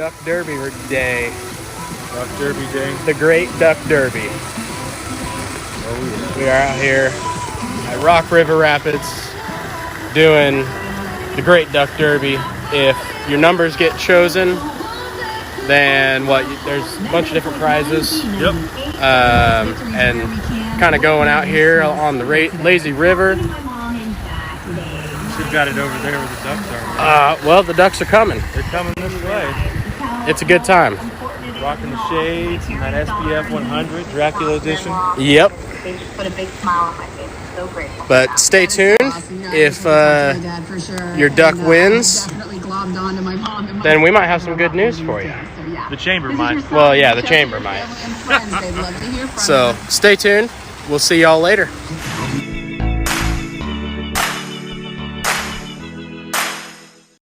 Duck Derby Day. Duck Derby Day. The Great Duck Derby. Oh, yeah. We are out here at Rock River Rapids doing the Great Duck Derby. If your numbers get chosen, then there's a bunch of different prizes. Yep. And kind of going out here on the lazy river. We've got it over there where the ducks are. Well, the ducks are coming. They're coming this way. It's a good time. Rocking the shades and that SPF 100 Dracula edition. Yep. Put a big smile on my face. I'm so grateful. But stay tuned. If your duck wins, then we might have some good news for you. The chamber might. Well, yeah, the chamber might. So stay tuned. We'll see y'all later.